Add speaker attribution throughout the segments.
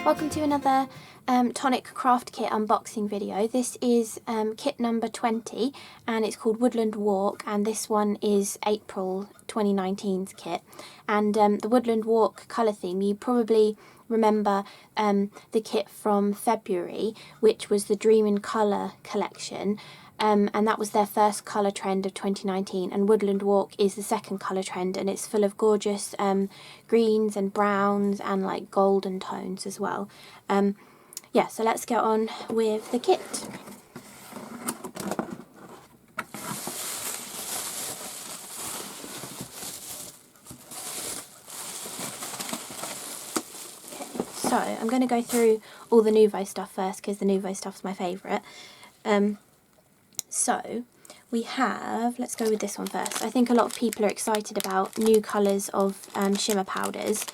Speaker 1: Welcome to another Tonic craft kit unboxing video. This is kit number 20 and it's called Woodland Walk, and this one is April 2019's kit. And the Woodland Walk colour theme, you probably remember the kit from February, which was the Dream in Colour collection. And that was their first colour trend of 2019, and Woodland Walk is the second colour trend, and it's full of gorgeous greens and browns and like golden tones as well. Yeah, so let's get on with the kit. Okay, so I'm going to go through all the Nouveau stuff first because the Nouveau stuff's my favourite. So we have, let's go with this one first. I think a lot of people are excited about new colours of shimmer powders,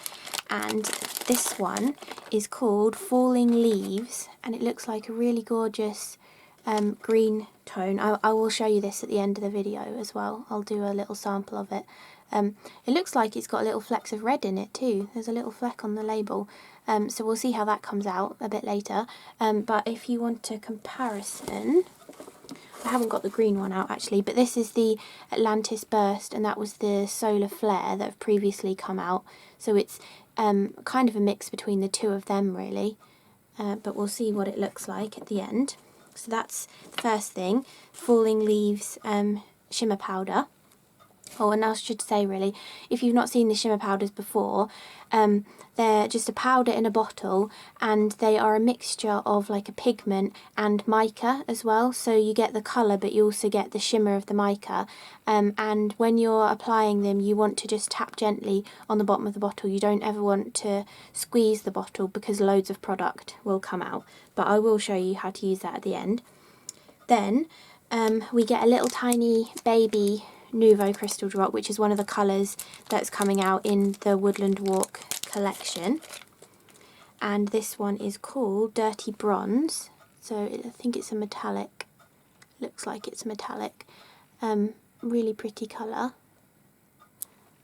Speaker 1: and this one is called Falling Leaves, and it looks like a really gorgeous green tone. I will show you this at the end of the video as well. I'll do a little sample of it. It looks like it's got little flecks of red in it too. There's a little fleck on the label, so we'll see how that comes out a bit later. But if you want a comparison, I haven't got the green one out actually, but this is the Atlantis Burst, and that was the Solar Flare that have previously come out. So it's kind of a mix between the two of them really, but we'll see what it looks like at the end. So that's the first thing, Falling Leaves shimmer powder. Oh, and I should say really, if you've not seen the shimmer powders before, they're just a powder in a bottle, and they are a mixture of like a pigment and mica as well. So you get the colour, but you also get the shimmer of the mica. And when you're applying them, you want to just tap gently on the bottom of the bottle. You don't ever want to squeeze the bottle because loads of product will come out. But I will show you how to use that at the end. Then we get a little tiny baby Nouveau Crystal Drop, which is one of the colours that's coming out in the Woodland Walk collection, and this one is called Dirty Bronze. So I think it's a metallic, looks like it's metallic, really pretty colour.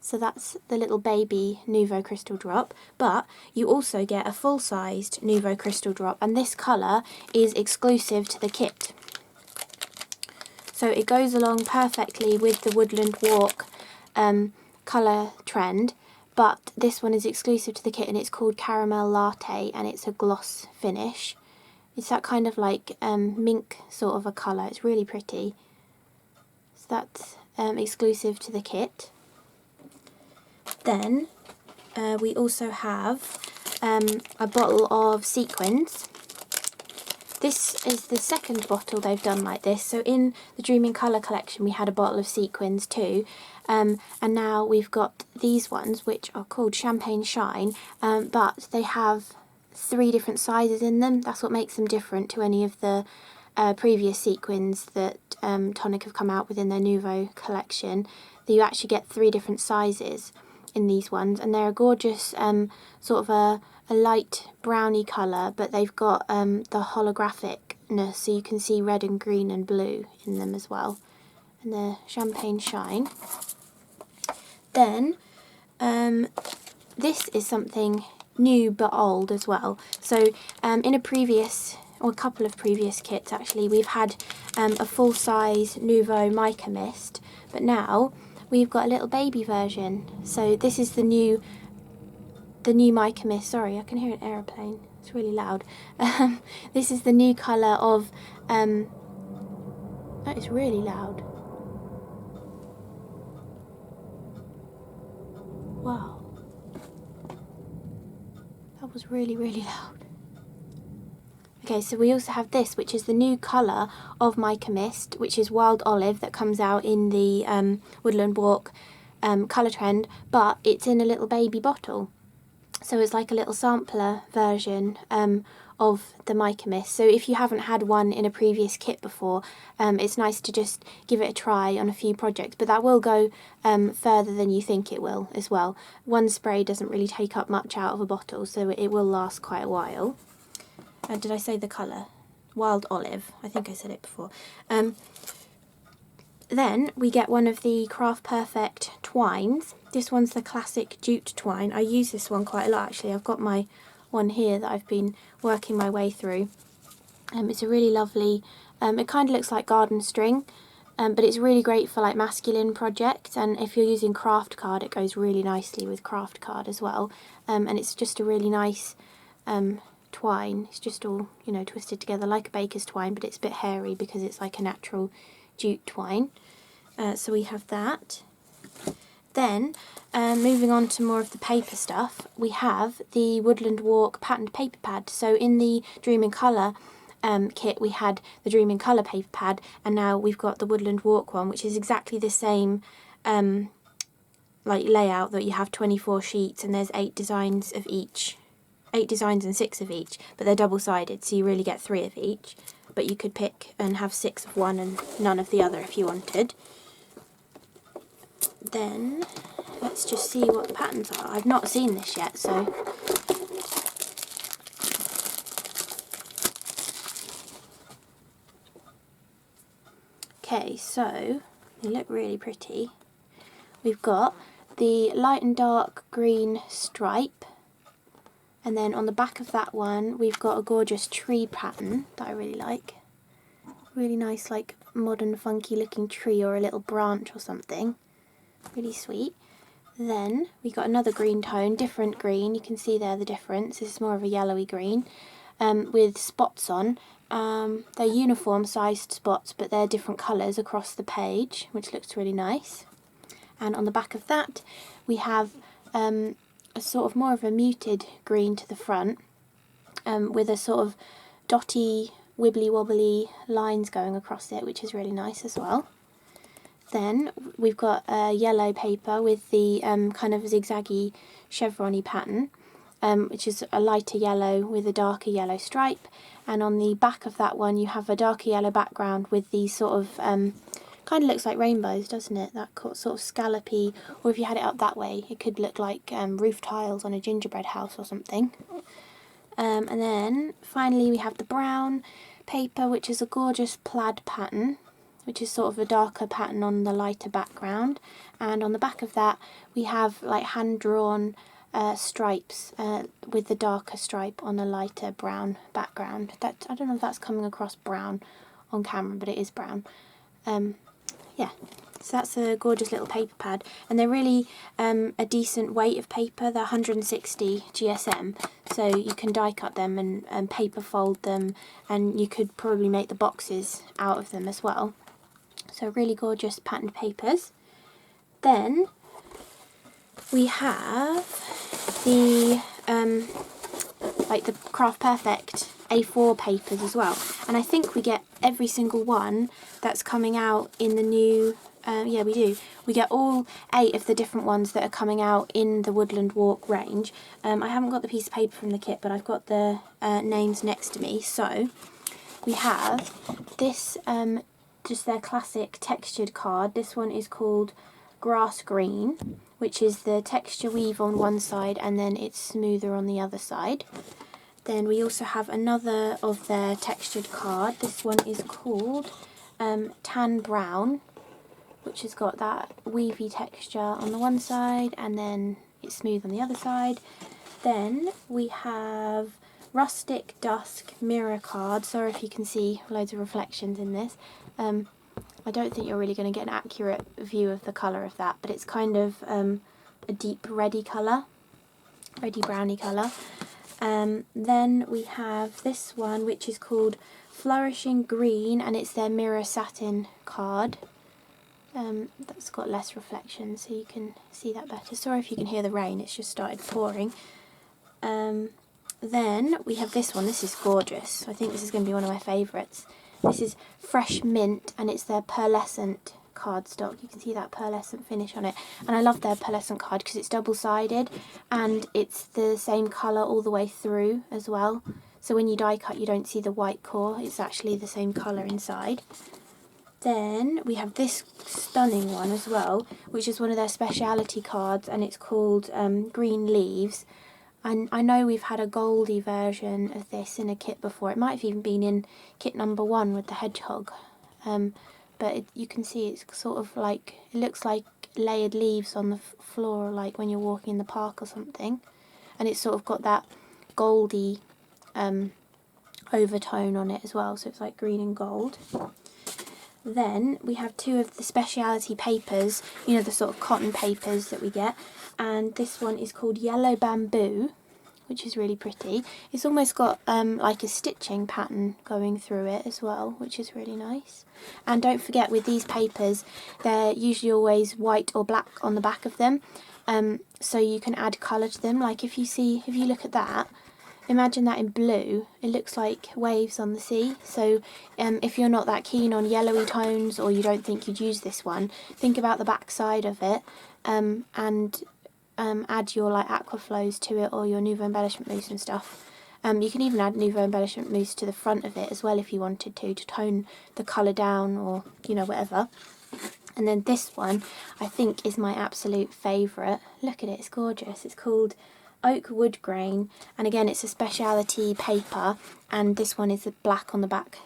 Speaker 1: So that's the little baby Nouveau Crystal Drop, but you also get a full-sized Nouveau Crystal Drop, and this colour is exclusive to the kit. So it goes along perfectly with the Woodland Walk colour trend, but this one is exclusive to the kit, and it's called Caramel Latte, and it's a gloss finish. It's that kind of like mink sort of a colour. It's really pretty. So that's exclusive to the kit. Then we also have a bottle of Sequins. This is the second bottle they've done like this. So in the Dream in Colour collection we had a bottle of Sequins too, and now we've got these ones which are called Champagne Shine, but they have 3 different sizes in them. That's what makes them different to any of the previous Sequins that Tonic have come out with in their Nouveau collection. That you actually get 3 different sizes in these ones, and they're a gorgeous sort of a light browny colour, but they've got the holographicness, so you can see red and green and blue in them as well, and the Champagne Shine. Then this is something new but old as well. So in a previous, or a couple of previous kits actually, we've had a full-size Nouveau Mica Mist, but now we've got a little baby version. So this is the new Mica Mist. Sorry, I can hear an aeroplane. It's really loud. This is the new colour of... that is really loud. Wow. That was really, really loud. Okay, so we also have this, which is the new colour of Mica Mist, which is Wild Olive, that comes out in the Woodland Walk colour trend, but it's in a little baby bottle. So it's like a little sampler version of the Mica Mist. So if you haven't had one in a previous kit before, it's nice to just give it a try on a few projects, but that will go further than you think it will as well. One spray doesn't really take up much out of a bottle, so it will last quite a while. Did I say the colour? Wild Olive. I think I said it before. Then we get one of the Craft Perfect twines. This one's the classic Jute twine. I use this one quite a lot actually. I've got my one here that I've been working my way through. It's a really lovely, it kind of looks like garden string, but it's really great for like masculine projects, and if you're using craft card it goes really nicely with craft card as well. And it's just a really nice twine. It's just all, you know, twisted together like a baker's twine, but it's a bit hairy because it's like a natural jute twine. So we have that. Then, moving on to more of the paper stuff, we have the Woodland Walk patterned paper pad. So in the Dream in Colour kit, we had the Dream in Colour paper pad, and now we've got the Woodland Walk one, which is exactly the same like layout, that you have 24 sheets and there's 8 designs of each. 8 designs and 6 of each, but they're double-sided, so you really get 3 of each. But you could pick and have 6 of one and none of the other if you wanted. Then let's just see what the patterns are. I've not seen this yet, so okay, so they look really pretty. We've got the light and dark green stripe, and then on the back of that one we've got a gorgeous tree pattern that I really like. Really nice, like modern funky looking tree or a little branch or something. Really sweet. Then we got another green tone, different green. You can see there the difference. This is more of a yellowy green with spots on. They're uniform sized spots, but they're different colours across the page, which looks really nice. And on the back of that we have a sort of more of a muted green to the front with a sort of dotty, wibbly wobbly lines going across it, which is really nice as well. Then we've got a yellow paper with the kind of zigzaggy chevron-y pattern, which is a lighter yellow with a darker yellow stripe. And on the back of that one you have a darker yellow background with these sort of, kind of looks like rainbows, doesn't it? That sort of scallopy, or if you had it up that way it could look like roof tiles on a gingerbread house or something. And then finally we have the brown paper, which is a gorgeous plaid pattern, which is sort of a darker pattern on the lighter background. And on the back of that we have like hand-drawn stripes with the darker stripe on a lighter brown background. That, I don't know if that's coming across brown on camera, but it is brown. Yeah, so that's a gorgeous little paper pad, and they're really a decent weight of paper. They're 160 GSM, so you can die cut them and paper fold them, and you could probably make the boxes out of them as well. So really gorgeous patterned papers. Then we have the like the Craft Perfect A4 papers as well, and I think we get every single one that's coming out in the new, yeah we do, we get all 8 of the different ones that are coming out in the Woodland Walk range. I haven't got the piece of paper from the kit, but I've got the names next to me. So we have this, just their classic textured card. This one is called Grass Green, which is the texture weave on one side and then it's smoother on the other side. Then we also have another of their textured card. This one is called Tan Brown, which has got that weavy texture on the one side and then it's smooth on the other side. Then we have Rustic Dusk mirror card. Sorry if you can see loads of reflections in this. I don't think you're really going to get an accurate view of the colour of that, but it's kind of a deep reddy colour, reddy browny colour. Then we have this one, which is called Flourishing Green, and it's their mirror satin card. That's got less reflection, so you can see that better. Sorry if you can hear the rain, it's just started pouring. Then we have this one. This is gorgeous. I think this is going to be one of my favourites. This is Fresh Mint, and it's their Pearlescent cardstock. You can see that pearlescent finish on it, and I love their pearlescent card because it's double-sided and it's the same colour all the way through as well. So when you die cut you don't see the white core, it's actually the same colour inside. Then we have this stunning one as well, which is one of their speciality cards, and it's called Green Leaves. And I know we've had a goldy version of this in a kit before. It might have even been in kit number 1 with the hedgehog. But you can see it's sort of like, it looks like layered leaves on the floor, like when you're walking in the park or something. And it's sort of got that goldy overtone on it as well, so it's like green and gold. Then we have two of the speciality papers, you know, the sort of cotton papers that we get, and this one is called Yellow Bamboo, which is really pretty. It's almost got like a stitching pattern going through it as well, which is really nice. And don't forget, with these papers, they're usually always white or black on the back of them, so you can add colour to them. Like if you look at that, imagine that in blue, it looks like waves on the sea. So if you're not that keen on yellowy tones, or you don't think you'd use this one, think about the back side of it, and add your like aquaflows to it, or your Nouveau embellishment mousse and stuff. You can even add Nouveau embellishment mousse to the front of it as well if you wanted to tone the colour down, or you know, whatever. And then this one I think is my absolute favourite. Look at it, it's gorgeous. It's called Oak Woodgrain, and again it's a speciality paper, and this one is black on the back.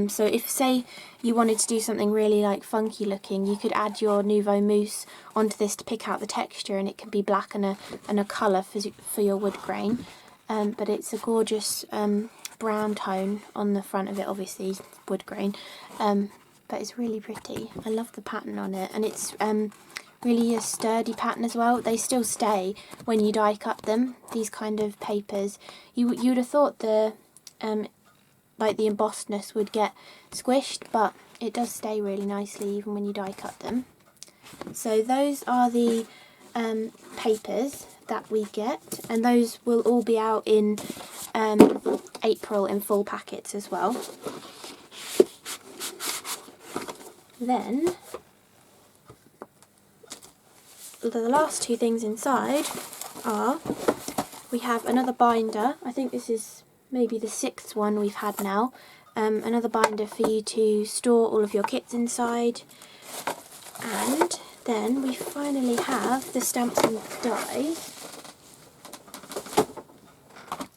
Speaker 1: So if, say, you wanted to do something really like funky looking, you could add your Nouveau mousse onto this to pick out the texture, and it can be black and a colour for your wood grain. But it's a gorgeous brown tone on the front of it, obviously wood grain, but it's really pretty. I love the pattern on it, and it's really a sturdy pattern as well. They still stay when you die cut them, these kind of papers. You'd have thought the like the embossedness would get squished, but it does stay really nicely even when you die cut them. So those are the papers that we get, and those will all be out in April in full packets as well. Then the last two things inside are, we have another binder. I think this is maybe the 6th one we've had now. Another binder for you to store all of your kits inside. And then we finally have the stamps and dies.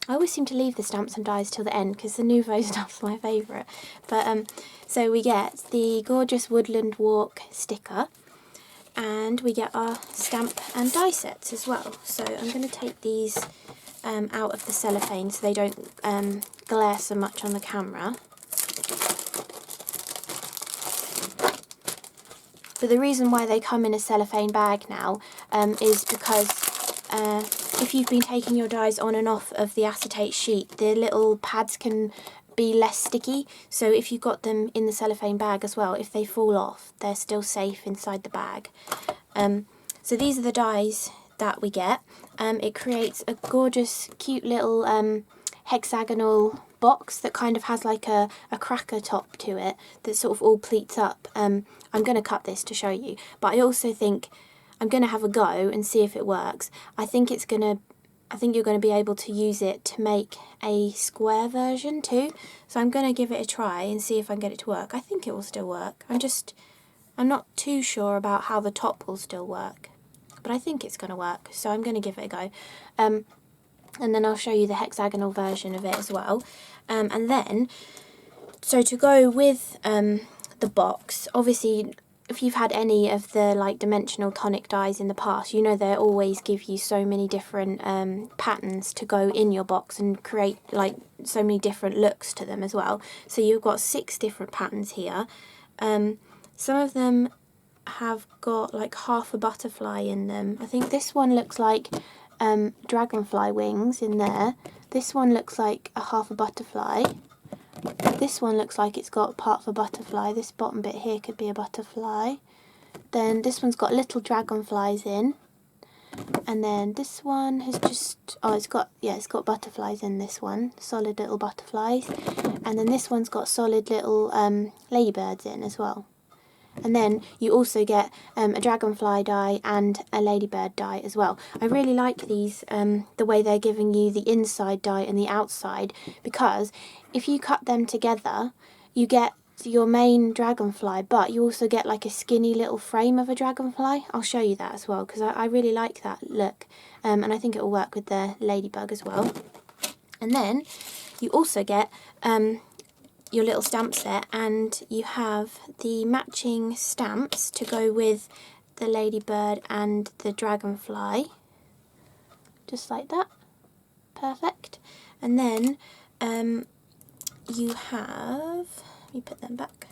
Speaker 1: I always seem to leave the stamps and dies till the end because the Nouveau stuff's my favourite. But so we get the gorgeous Woodland Walk sticker, and we get our stamp and die sets as well. So I'm going to take these out of the cellophane so they don't glare so much on the camera. But the reason why they come in a cellophane bag now is because if you've been taking your dies on and off of the acetate sheet, the little pads can be less sticky. So if you've got them in the cellophane bag as well, if they fall off, they're still safe inside the bag. So these are the dies that we get. It creates a gorgeous, cute little hexagonal box that kind of has like a cracker top to it that sort of all pleats up. I'm going to cut this to show you, but I also think I'm going to have a go and see if it works. I think you're going to be able to use it to make a square version too. So I'm going to give it a try and see if I can get it to work. I think it will still work. I'm not too sure about how the top will still work, but I think it's going to work. So I'm going to give it a go. And then I'll show you the hexagonal version of it as well. And then, so to go with the box, obviously, if you've had any of the like dimensional tonic dies in the past, you know they always give you so many different patterns to go in your box and create like so many different looks to them as well. So you've got 6 different patterns here. Some of them have got like half a butterfly in them. I think this one looks like dragonfly wings in there. This one looks like a half a butterfly. This one looks like it's got part of a butterfly. This bottom bit here could be a butterfly. Then this one's got little dragonflies in. And then this one has just, it's got butterflies in this one, solid little butterflies. And then this one's got solid little ladybirds in as well. And then you also get a dragonfly die and a ladybird die as well. I really like these, the way they're giving you the inside die and the outside, because if you cut them together, you get your main dragonfly, but you also get like a skinny little frame of a dragonfly. I'll show you that as well, because I really like that look, and I think it will work with the ladybug as well. And then you also get your little stamp set, and you have the matching stamps to go with the ladybird and the dragonfly, just like that. Perfect. And then you have, let me put them back,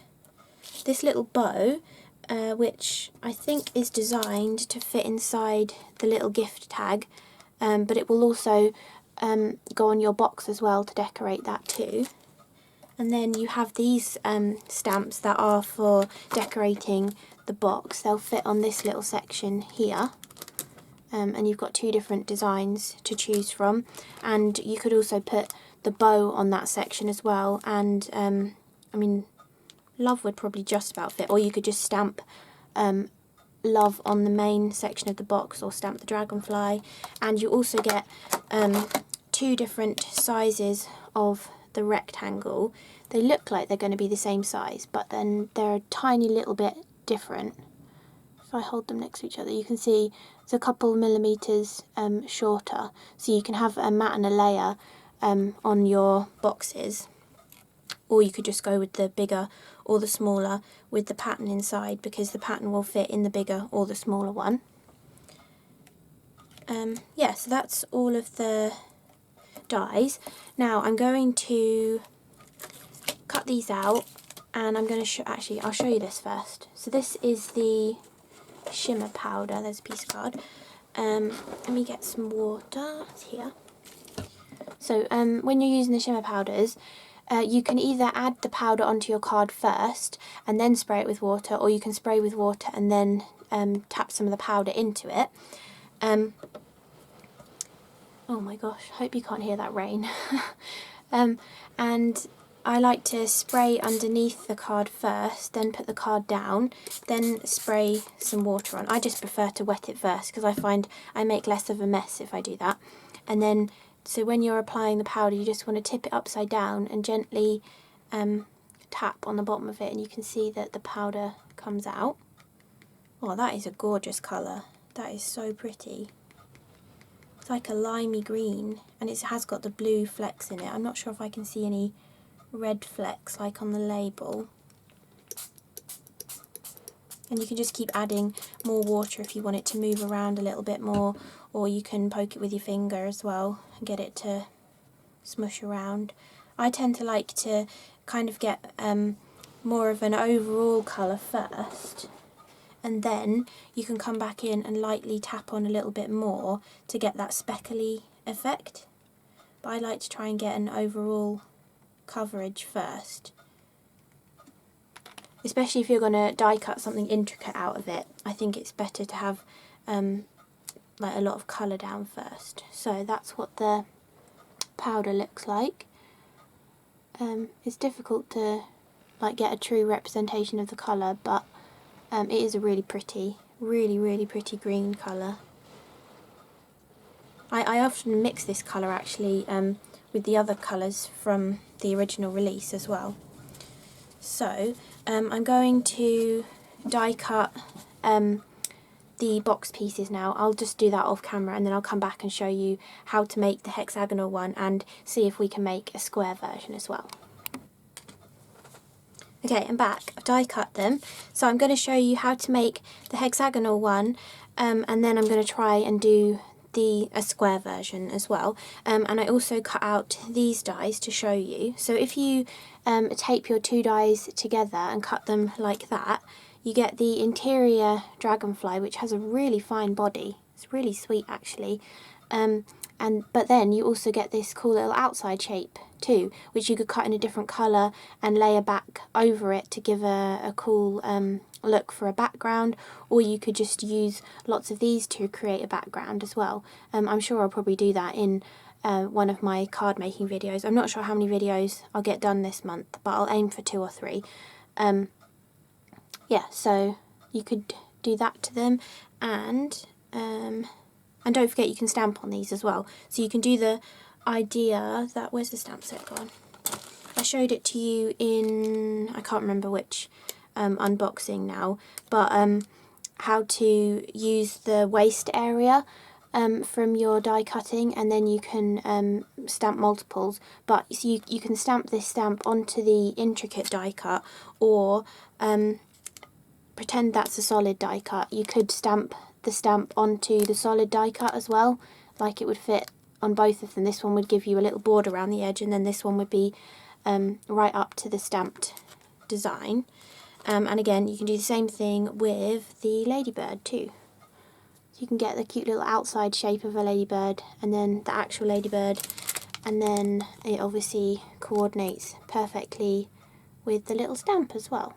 Speaker 1: this little bow, which I think is designed to fit inside the little gift tag, but it will also go on your box as well to decorate that too. And then you have these stamps that are for decorating the box. They'll fit on this little section here. And you've got two different designs to choose from. And you could also put the bow on that section as well. And I mean, love would probably just about fit. Or you could just stamp love on the main section of the box, or stamp the dragonfly. And you also get two different sizes of the rectangle. They look like they're going to be the same size, but then they're a tiny little bit different. If I hold them next to each other, you can see it's a couple millimeters shorter, so you can have a matte and a layer on your boxes, or you could just go with the bigger or the smaller with the pattern inside, because the pattern will fit in the bigger or the smaller one. Yeah, so that's all of the dies. Now I'm going to cut these out, and I'm going to actually I'll show you this first. So this is the shimmer powder. There's a piece of card. Let me get some water. It's here. So when you're using the shimmer powders, you can either add the powder onto your card first and then spray it with water, or you can spray with water and then tap some of the powder into it. Oh my gosh, hope you can't hear that rain. And I like to spray underneath the card first, then put the card down, then spray some water on. I just prefer to wet it first because I find I make less of a mess if I do that. And then, so when you're applying the powder, you just want to tip it upside down and gently tap on the bottom of it, and you can see that the powder comes out. Oh, that is a gorgeous colour. That is so pretty. It's like a limey green, and it has got the blue flecks in it. I'm not sure if I can see any red flecks like on the label. And you can just keep adding more water if you want it to move around a little bit more, or you can poke it with your finger as well and get it to smush around. I tend to like to kind of get more of an overall colour first, and then you can come back in and lightly tap on a little bit more to get that speckly effect. But I like to try and get an overall coverage first. Especially if you're going to die cut something intricate out of it, I think it's better to have like a lot of colour down first. So that's what the powder looks like. It's difficult to like get a true representation of the colour, but it is a really pretty, really pretty green colour. I often mix this colour actually with the other colours from the original release as well. So I'm going to die cut the box pieces now. I'll just do that off camera, and then I'll come back and show you how to make the hexagonal one and see if we can make a square version as well. Okay, I'm back. I've die cut them. So I'm going to show you how to make the hexagonal one, and then I'm going to try and do a square version as well. And I also cut out these dies to show you. So if you tape your two dies together and cut them like that, you get the interior dragonfly, which has a really fine body. It's really sweet actually. But then you also get this cool little outside shape too, which you could cut in a different colour and layer back over it to give a cool look for a background, or you could just use lots of these to create a background as well. I'm sure I'll probably do that in one of my card making videos. I'm not sure how many videos I'll get done this month, but I'll aim for 2 or 3. Yeah, so you could do that to them, and don't forget you can stamp on these as well. So you can do the idea that, where's the stamp set gone? I showed it to you in, I can't remember which unboxing now, but how to use the waist area from your die cutting, and then you can stamp multiples. But so you can stamp this stamp onto the intricate die cut, or pretend that's a solid die cut. You could stamp the stamp onto the solid die cut as well, like it would fit on both of them. This one would give you a little border around the edge, and then this one would be right up to the stamped design. And again, you can do the same thing with the ladybird too. So you can get the cute little outside shape of a ladybird, and then the actual ladybird, and then it obviously coordinates perfectly with the little stamp as well.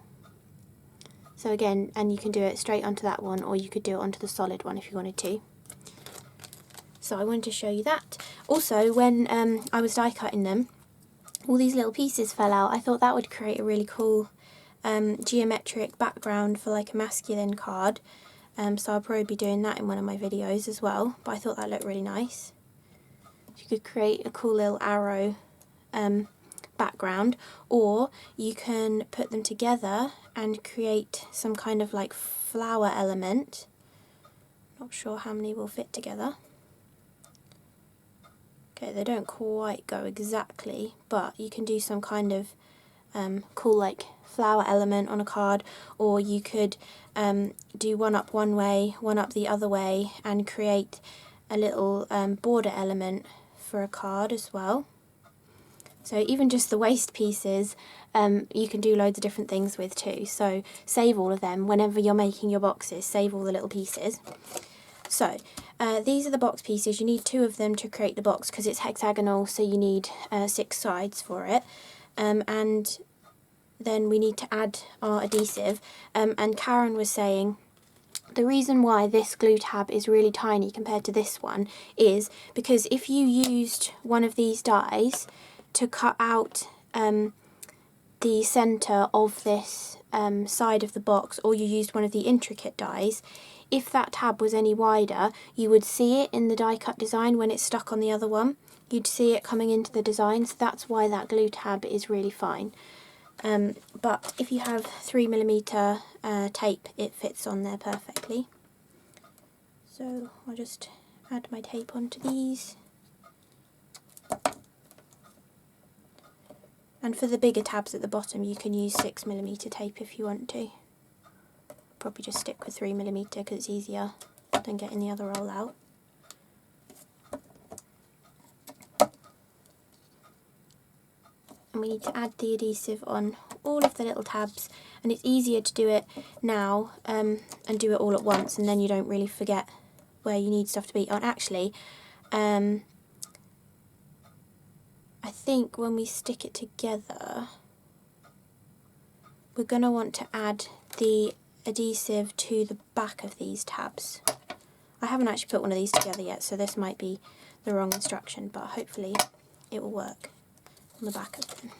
Speaker 1: So again, and you can do it straight onto that one, or you could do it onto the solid one if you wanted to. So I wanted to show you that. Also, when I was die cutting them, all these little pieces fell out. I thought that would create a really cool geometric background for like a masculine card. So I'll probably be doing that in one of my videos as well, but I thought that looked really nice. You could create a cool little arrow background, or you can put them together and create some kind of like flower element. Not sure how many will fit together. Okay, they don't quite go exactly, but you can do some kind of cool like flower element on a card, or you could do one up one way, one up the other way, and create a little border element for a card as well. So even just the waste pieces, you can do loads of different things with too. So save all of them whenever you're making your boxes, save all the little pieces. So these are the box pieces. You need 2 of them to create the box because it's hexagonal, so you need 6 sides for it. And then we need to add our adhesive. And Karen was saying the reason why this glue tab is really tiny compared to this one is because if you used one of these dies to cut out the centre of this side of the box, or you used one of the intricate dies, if that tab was any wider, you would see it in the die cut design when it's stuck on the other one. You'd see it coming into the design, so that's why that glue tab is really fine. But if you have 3mm tape, it fits on there perfectly. So I'll just add my tape onto these. And for the bigger tabs at the bottom, you can use 6mm tape if you want to. Probably just stick with 3mm because it's easier than getting the other roll out. And we need to add the adhesive on all of the little tabs, and it's easier to do it now and do it all at once, and then you don't really forget where you need stuff to be. Oh, and actually, I think when we stick it together, we're going to want to add the adhesive to the back of these tabs. I haven't actually put one of these together yet, so this might be the wrong instruction, but hopefully it will work on the back of them.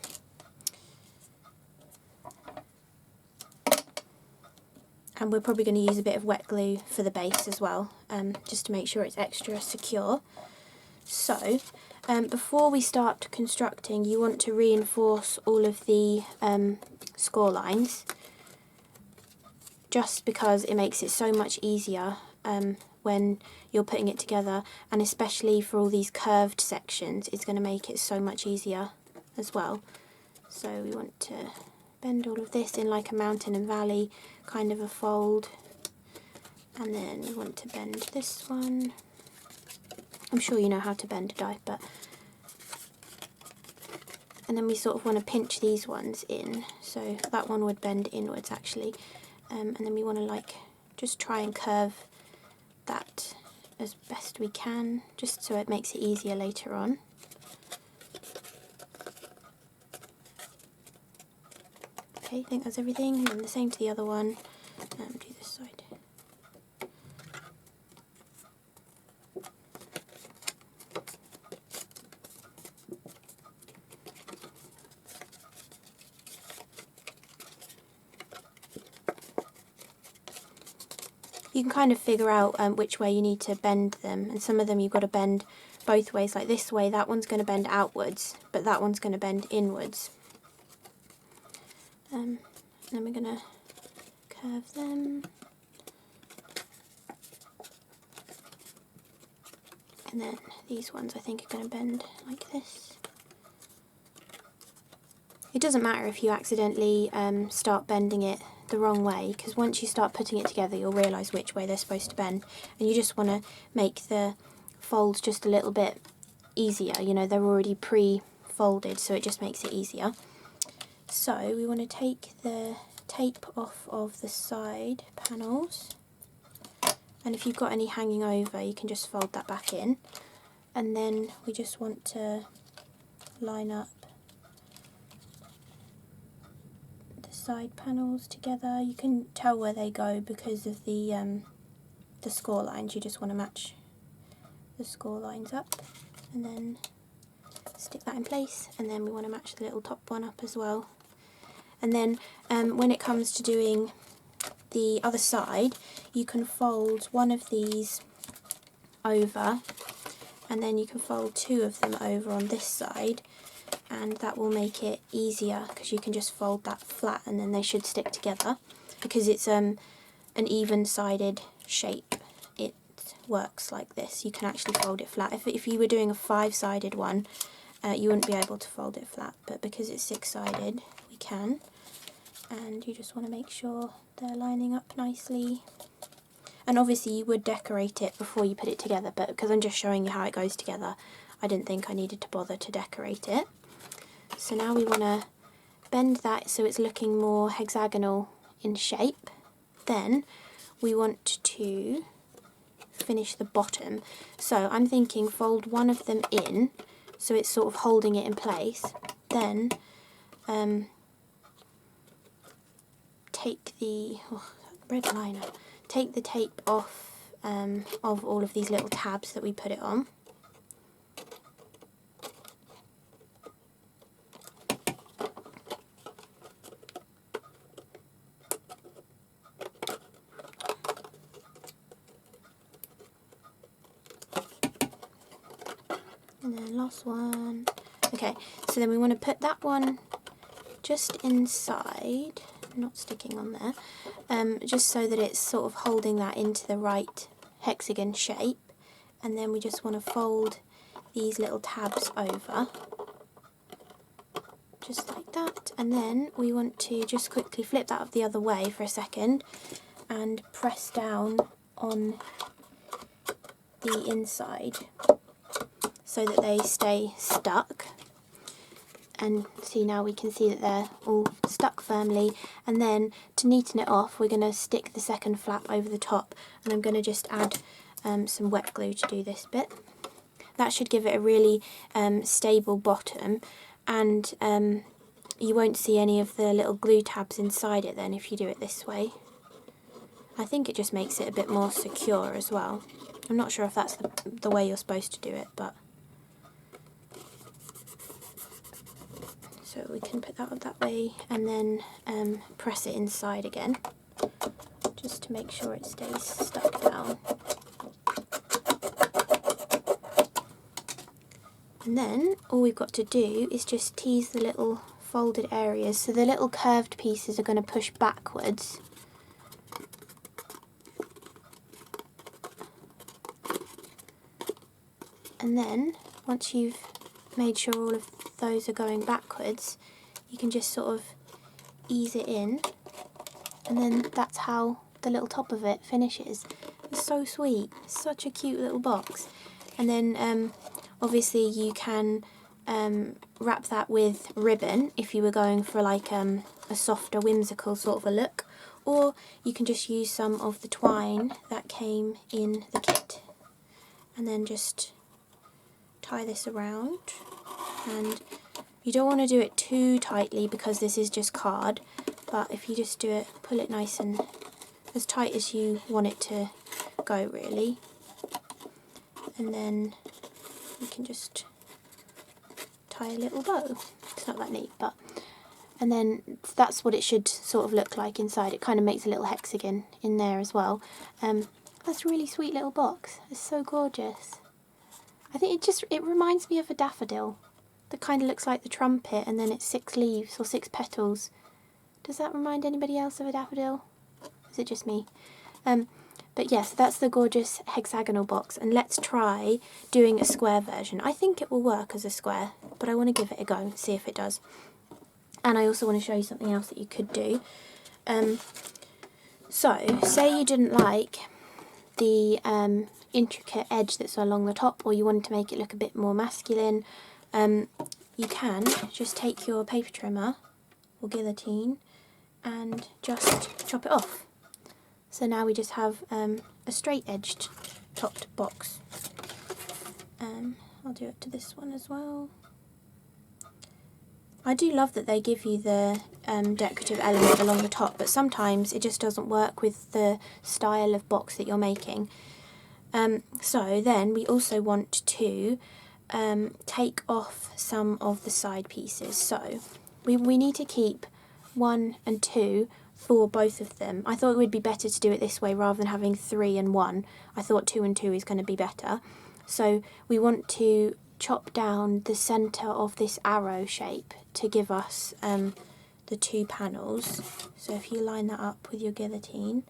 Speaker 1: And we're probably going to use a bit of wet glue for the base as well, just to make sure it's extra secure. So before we start constructing, you want to reinforce all of the score lines, just because it makes it so much easier when you're putting it together, and especially for all these curved sections, it's going to make it so much easier as well. So we want to bend all of this in like a mountain and valley kind of a fold, and then we want to bend this one. I'm sure you know how to bend a die, but and then we sort of want to pinch these ones in, so that one would bend inwards actually, and then we want to like just try and curve that as best we can, just so it makes it easier later on. Okay, I think that's everything, and the same to the other one. Do this side. You can kind of figure out which way you need to bend them, and some of them you've got to bend both ways, like this way. That one's going to bend outwards, but that one's going to bend inwards. And then we're going to curve them, and then these ones I think are going to bend like this. It doesn't matter if you accidentally start bending it the wrong way, because once you start putting it together you'll realise which way they're supposed to bend, and you just want to make the folds just a little bit easier. You know, they're already pre-folded, so it just makes it easier. So we want to take the tape off of the side panels, and if you've got any hanging over you can just fold that back in, and then we just want to line up the side panels together. You can tell where they go because of the score lines. You just want to match the score lines up and then stick that in place, and then we want to match the little top one up as well. And then when it comes to doing the other side, you can fold one of these over, and then you can fold two of them over on this side, and that will make it easier because you can just fold that flat and then they should stick together. Because it's an even-sided shape, it works like this. You can actually fold it flat. If you were doing a 5-sided one, you wouldn't be able to fold it flat, but because it's 6-sided, we can. And you just want to make sure they're lining up nicely. And obviously you would decorate it before you put it together, but because I'm just showing you how it goes together, I didn't think I needed to bother to decorate it. So now we want to bend that so it's looking more hexagonal in shape. Then we want to finish the bottom. So I'm thinking fold one of them in so it's sort of holding it in place. Then take the red liner. Take the tape off of all of these little tabs that we put it on. And then last one. Okay, so then we want to put that one just inside, not sticking on there, just so that it's sort of holding that into the right hexagon shape. And then we just want to fold these little tabs over, just like that. And then we want to just quickly flip that the other way for a second and press down on the inside so that they stay stuck. And see, now we can see that they're all stuck firmly. And then to neaten it off, we're going to stick the second flap over the top, and I'm going to just add some wet glue to do this bit. That should give it a really stable bottom, and you won't see any of the little glue tabs inside it then if you do it this way. I think it just makes it a bit more secure as well. I'm not sure if that's the way you're supposed to do it, but so we can put that up that way and then press it inside again just to make sure it stays stuck down. And then all we've got to do is just tease the little folded areas, so the little curved pieces are going to push backwards. And then once you've made sure all of those are going backwards, you can just sort of ease it in, and then that's how the little top of it finishes. It's so sweet, such a cute little box. And then obviously you can wrap that with ribbon if you were going for like a softer whimsical sort of a look, or you can just use some of the twine that came in the kit and then just tie this around. And you don't want to do it too tightly because this is just card, but if you just do it, pull it nice and as tight as you want it to go really, and then you can just tie a little bow. It's not that neat, but and then that's what it should sort of look like inside. It kind of makes a little hexagon in there as well. That's a really sweet little box. It's so gorgeous. I think it reminds me of a daffodil that kind of looks like the trumpet, and then it's 6 leaves or 6 petals. Does that remind anybody else of a daffodil? Is it just me? But yes, that's the gorgeous hexagonal box, and let's try doing a square version. I think it will work as a square, but I want to give it a go and see if it does. And I also want to show you something else that you could do. So, say you didn't like the intricate edge that's along the top, or you wanted to make it look a bit more masculine, you can just take your paper trimmer or guillotine and just chop it off. So now we just have a straight edged topped box. I'll do it to this one as well. I do love that they give you the decorative element along the top, but sometimes it just doesn't work with the style of box that you're making. So then we also want to take off some of the side pieces. So we need to keep 1 and 2 for both of them. I thought it would be better to do it this way rather than having 3 and 1. I thought 2 and 2 is going to be better. So we want to chop down the centre of this arrow shape to give us the 2 panels. So if you line that up with your guillotine,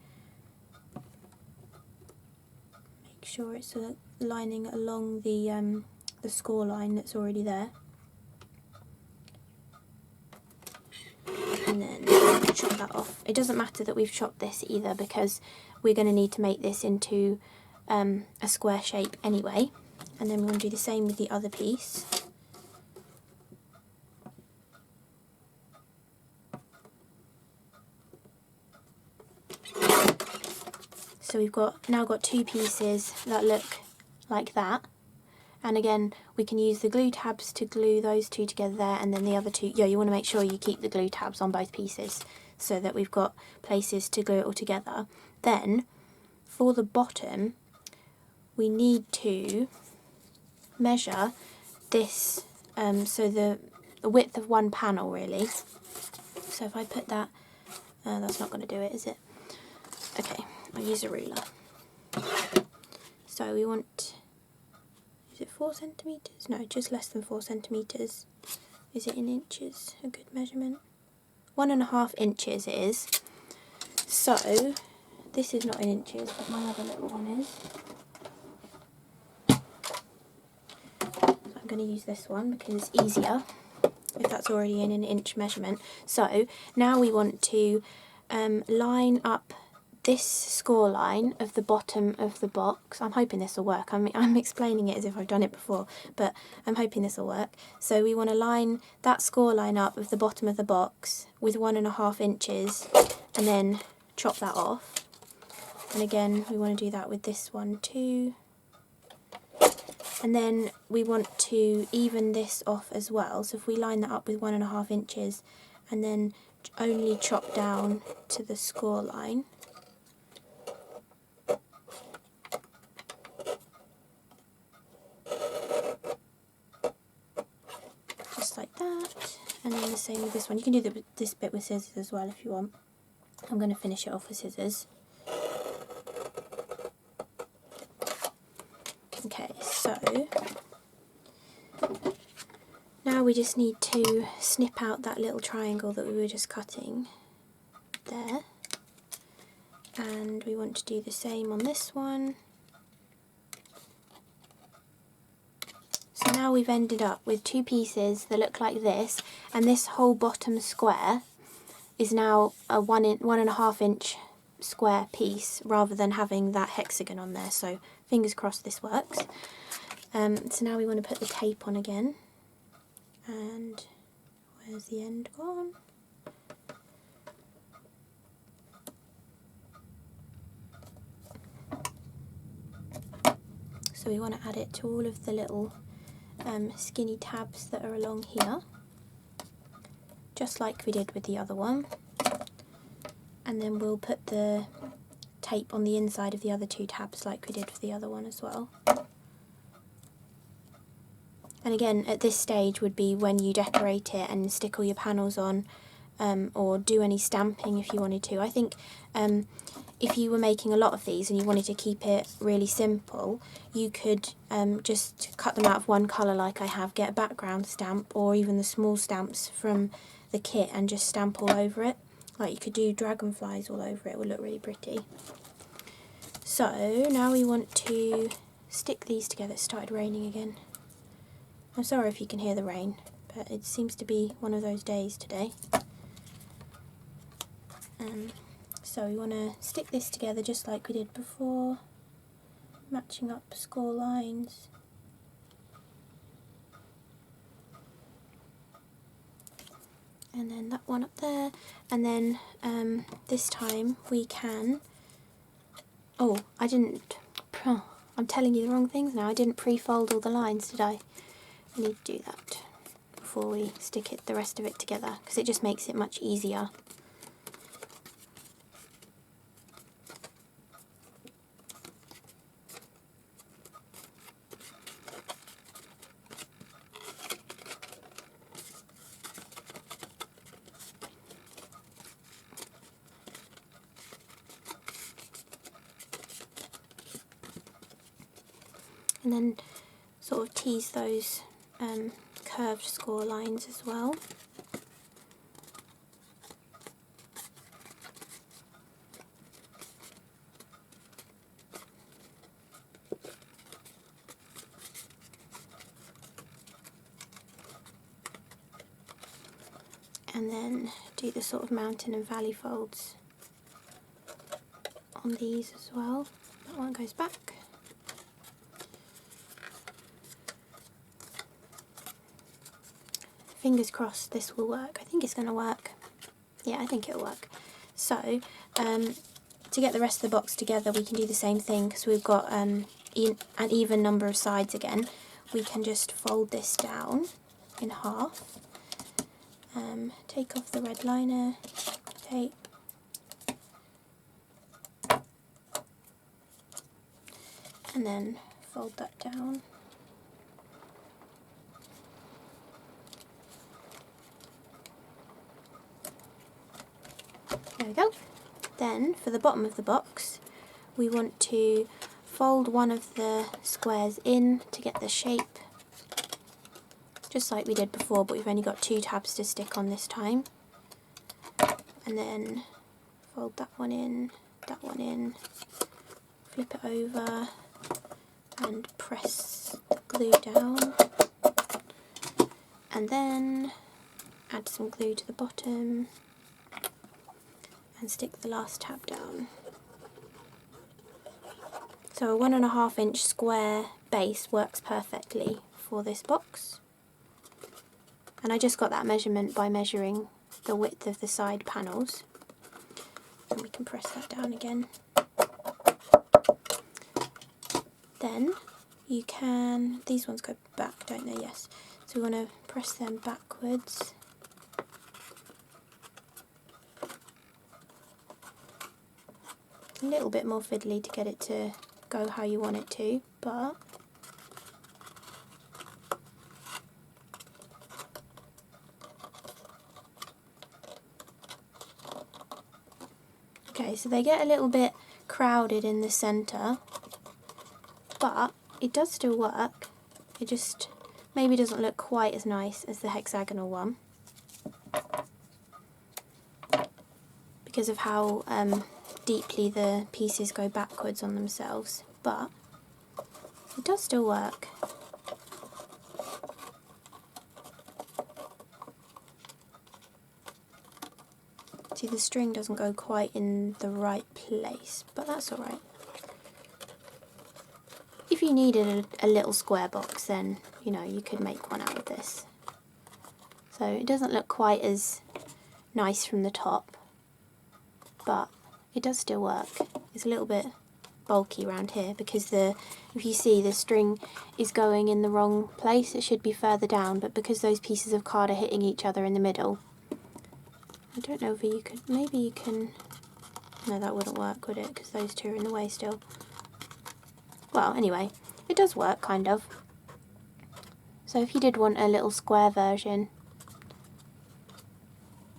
Speaker 1: make sure it's lining along the score line that's already there. And then chop that off. It doesn't matter that we've chopped this either, because we're going to need to make this into a square shape anyway. And then we're going to do the same with the other piece. So we've now got 2 pieces that look like that. And again, we can use the glue tabs to glue those 2 together there, and then the other 2, you want to make sure you keep the glue tabs on both pieces so that we've got places to glue it all together. Then, for the bottom, we need to measure this, so the width of one panel really. So if I put that, that's not going to do it, is it? Okay, I'll use a ruler. So we want, is it 4 centimetres? No, just less than 4 centimetres. Is it in inches? A good measurement? 1.5 inches it is. So this is not in inches, but my other little one is. So I'm going to use this one because it's easier if that's already in an inch measurement. So now we want to line up this score line of the bottom of the box. I'm hoping this will work. I'm explaining it as if I've done it before, but I'm hoping this will work. So we want to line that score line up of the bottom of the box with 1.5 inches and then chop that off. And again, we want to do that with this one too. And then we want to even this off as well. So if we line that up with 1.5 inches and then only chop down to the score line. Like that, and then the same with this one. You can do this bit with scissors as well if you want. I'm going to finish it off with scissors. Okay, so now we just need to snip out that little triangle that we were just cutting there, and we want to do the same on this one. So now we've ended up with 2 pieces that look like this, and this whole bottom square is now a 1.5 inch square piece rather than having that hexagon on there. So fingers crossed this works. So now we want to put the tape on again. And where's the end gone? So we want to add it to all of the little skinny tabs that are along here, just like we did with the other one, and then we'll put the tape on the inside of the other 2 tabs like we did for the other one as well. And again, at this stage would be when you decorate it and stick all your panels on, or do any stamping if you wanted to. I think if you were making a lot of these and you wanted to keep it really simple, you could just cut them out of one colour like I have, get a background stamp or even the small stamps from the kit and just stamp all over it. Like you could do dragonflies all over it, it would look really pretty. So now we want to stick these together. It started raining again. I'm sorry if you can hear the rain, but it seems to be one of those days today. So we want to stick this together just like we did before. matching up score lines. And then that one up there, and then this time we can, oh, I'm telling you the wrong things now. I didn't pre-fold all the lines, did I? I need to do that before we stick the rest of it together, because it just makes it much easier. And then sort of tease those curved score lines as well. And then do the sort of mountain and valley folds on these as well. That one goes back. Fingers crossed this will work. I think it's going to work. Yeah, I think it'll work. So, to get the rest of the box together, we can do the same thing because we've got an even number of sides again. We can just fold this down in half. Take off the red liner tape. And then fold that down. There we go. Then for the bottom of the box we want to fold one of the squares in to get the shape, just like we did before, but we've only got 2 tabs to stick on this time. And then fold that one in, flip it over and press the glue down, and then add some glue to the bottom and stick the last tab down. So a 1.5 inch square base works perfectly for this box. And I just got that measurement by measuring the width of the side panels. And we can press that down again. Then you can, these ones go back, don't they? Yes. So we want to press them backwards. A little bit more fiddly to get it to go how you want it to, but okay, so they get a little bit crowded in the centre, but it does still work. It just maybe doesn't look quite as nice as the hexagonal one because of how deeply the pieces go backwards on themselves, but it does still work. See, the string doesn't go quite in the right place, but that's alright. If you needed a little square box, then, you know, you could make one out of this. So it doesn't look quite as nice from the top, but it does still work. It's a little bit bulky around here because if you see, the string is going in the wrong place. It should be further down, but because those pieces of card are hitting each other in the middle, I don't know if you could, maybe you can, no, that wouldn't work, would it? Because those two are in the way still. Well, anyway, it does work, kind of. So if you did want a little square version,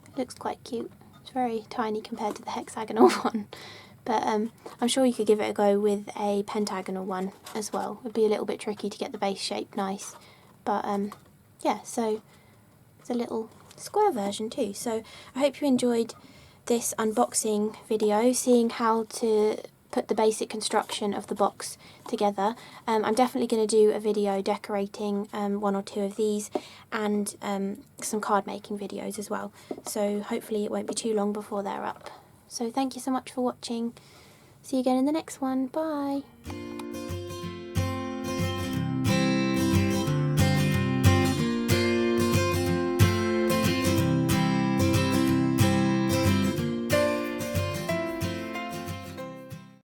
Speaker 1: it looks quite cute. It's very tiny compared to the hexagonal one, but I'm sure you could give it a go with a pentagonal one as well. It would be a little bit tricky to get the base shape nice, but yeah, so it's a little square version too. So I hope you enjoyed this unboxing video, seeing how to put the basic construction of the box together. I'm definitely going to do a video decorating 1 or 2 of these, and some card making videos as well, so hopefully it won't be too long before they're up. So thank you so much for watching. See you again in the next one. Bye.